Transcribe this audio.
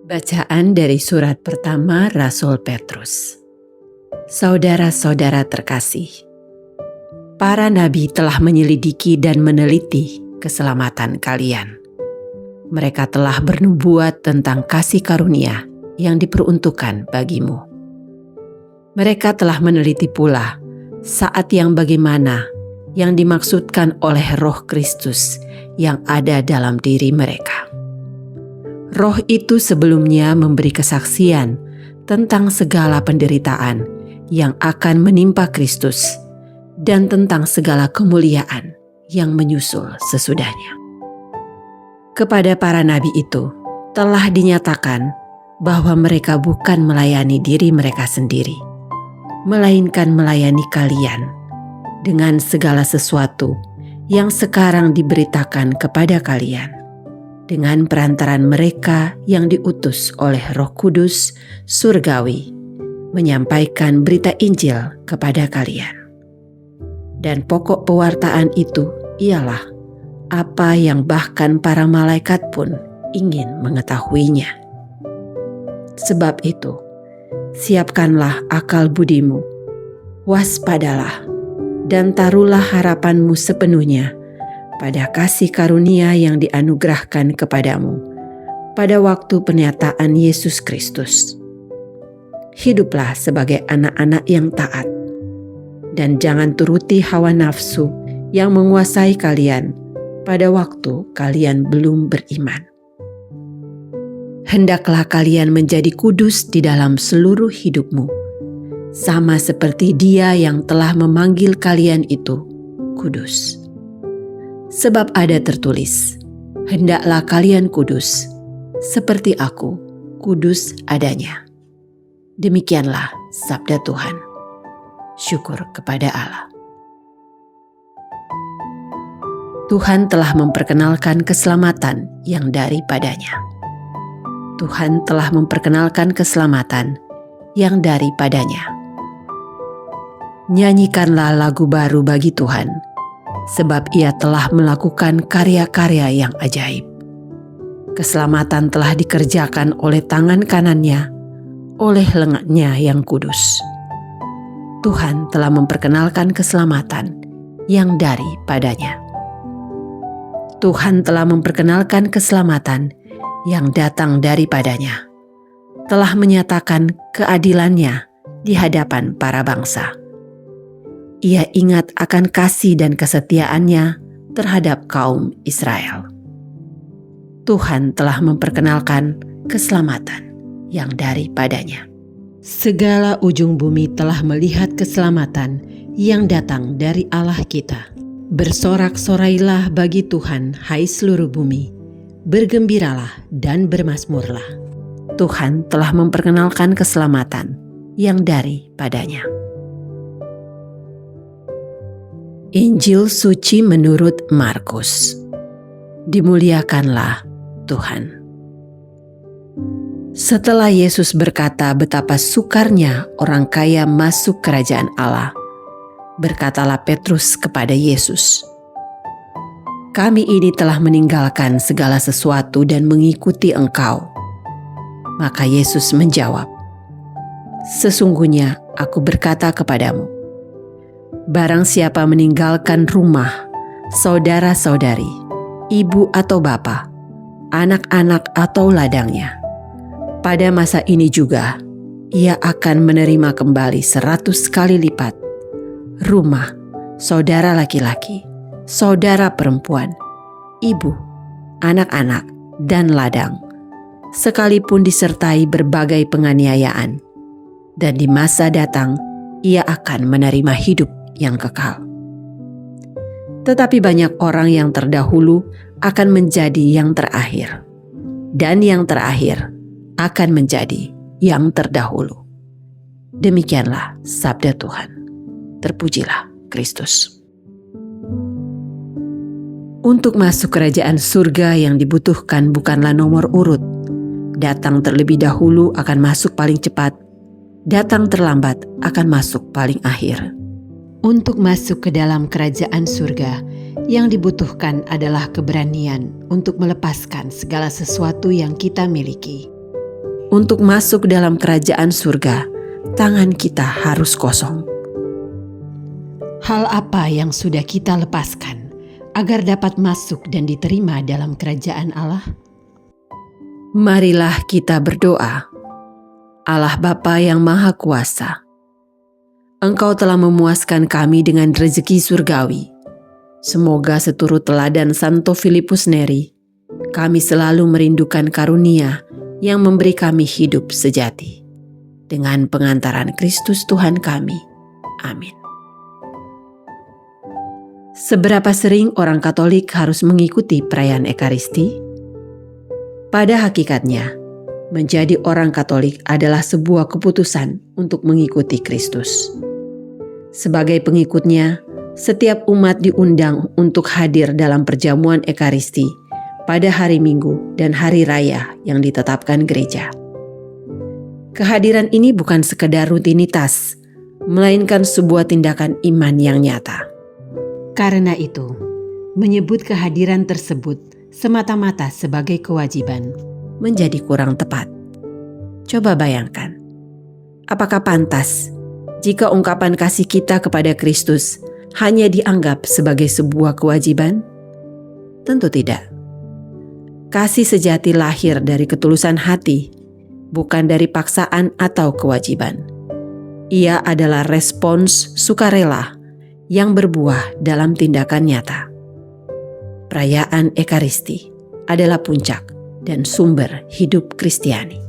Bacaan dari surat pertama Rasul Petrus. Saudara-saudara terkasih, para nabi telah menyelidiki dan meneliti keselamatan kalian. Mereka telah bernubuat tentang kasih karunia yang diperuntukkan bagimu. Mereka telah meneliti pula saat yang bagaimana yang dimaksudkan oleh Roh Kristus yang ada dalam diri mereka. Roh itu sebelumnya memberi kesaksian tentang segala penderitaan yang akan menimpa Kristus dan tentang segala kemuliaan yang menyusul sesudahnya. Kepada para nabi itu telah dinyatakan bahwa mereka bukan melayani diri mereka sendiri, melainkan melayani kalian dengan segala sesuatu yang sekarang diberitakan kepada kalian, dengan perantaran mereka yang diutus oleh Roh Kudus surgawi, menyampaikan berita Injil kepada kalian. Dan pokok pewartaan itu ialah apa yang bahkan para malaikat pun ingin mengetahuinya. Sebab itu, siapkanlah akal budimu, waspadalah, dan taruhlah harapanmu sepenuhnya pada kasih karunia yang dianugerahkan kepadamu pada waktu penyataan Yesus Kristus. Hiduplah sebagai anak-anak yang taat, dan jangan turuti hawa nafsu yang menguasai kalian pada waktu kalian belum beriman. Hendaklah kalian menjadi kudus di dalam seluruh hidupmu, sama seperti Dia yang telah memanggil kalian itu kudus. Sebab ada tertulis, hendaklah kalian kudus, seperti aku kudus adanya. Demikianlah sabda Tuhan. Syukur kepada Allah. Tuhan telah memperkenalkan keselamatan yang daripadanya. Tuhan telah memperkenalkan keselamatan yang daripadanya. Nyanyikanlah lagu baru bagi Tuhan, sebab Ia telah melakukan karya-karya yang ajaib. Keselamatan telah dikerjakan oleh tangan kanannya, oleh lengannya yang kudus. Tuhan telah memperkenalkan keselamatan yang daripadanya. Tuhan telah memperkenalkan keselamatan yang datang daripadanya, telah menyatakan keadilannya di hadapan para bangsa. Ia ingat akan kasih dan kesetiaannya terhadap kaum Israel. Tuhan telah memperkenalkan keselamatan yang daripadanya. Segala ujung bumi telah melihat keselamatan yang datang dari Allah kita. Bersorak-sorailah bagi Tuhan, hai seluruh bumi. Bergembiralah dan bermazmurlah. Tuhan telah memperkenalkan keselamatan yang daripadanya. Injil suci menurut Markus. Dimuliakanlah Tuhan. Setelah Yesus berkata betapa sukarnya orang kaya masuk kerajaan Allah, berkatalah Petrus kepada Yesus, "Kami ini telah meninggalkan segala sesuatu dan mengikuti Engkau." Maka Yesus menjawab, "Sesungguhnya aku berkata kepadamu, barang siapa meninggalkan rumah, saudara-saudari, ibu atau bapa, anak-anak atau ladangnya, pada masa ini juga ia akan menerima kembali 100 kali lipat rumah, saudara laki-laki, saudara perempuan, ibu, anak-anak, dan ladang, sekalipun disertai berbagai penganiayaan, dan di masa datang ia akan menerima hidup yang kekal. Tetapi banyak orang yang terdahulu akan menjadi yang terakhir, dan yang terakhir akan menjadi yang terdahulu." Demikianlah sabda Tuhan. Terpujilah Kristus. Untuk masuk kerajaan surga yang dibutuhkan bukanlah nomor urut. Datang terlebih dahulu akan masuk paling cepat, datang terlambat akan masuk paling akhir. Untuk masuk ke dalam kerajaan surga, yang dibutuhkan adalah keberanian untuk melepaskan segala sesuatu yang kita miliki. untuk masuk dalam kerajaan surga, tangan kita harus kosong. Hal apa yang sudah kita lepaskan agar dapat masuk dan diterima dalam kerajaan Allah? Marilah kita berdoa. Allah Bapa yang Maha Kuasa, Engkau telah memuaskan kami dengan rezeki surgawi. Semoga seturut teladan Santo Filipus Neri, kami selalu merindukan karunia yang memberi kami hidup sejati. Dengan pengantaran Kristus Tuhan kami. Amin. Seberapa sering orang Katolik harus mengikuti perayaan Ekaristi? Pada hakikatnya, menjadi orang Katolik adalah sebuah keputusan untuk mengikuti Kristus. Sebagai pengikutnya, setiap umat diundang untuk hadir dalam perjamuan Ekaristi pada hari Minggu dan hari raya yang ditetapkan gereja. Kehadiran ini bukan sekedar rutinitas, melainkan sebuah tindakan iman yang nyata. Karena itu, menyebut kehadiran tersebut semata-mata sebagai kewajiban menjadi kurang tepat. Coba bayangkan, apakah pantas jika ungkapan kasih kita kepada Kristus hanya dianggap sebagai sebuah kewajiban? Tentu tidak. Kasih sejati lahir dari ketulusan hati, bukan dari paksaan atau kewajiban. Ia adalah respons sukarela yang berbuah dalam tindakan nyata. Perayaan Ekaristi adalah puncak dan sumber hidup Kristiani.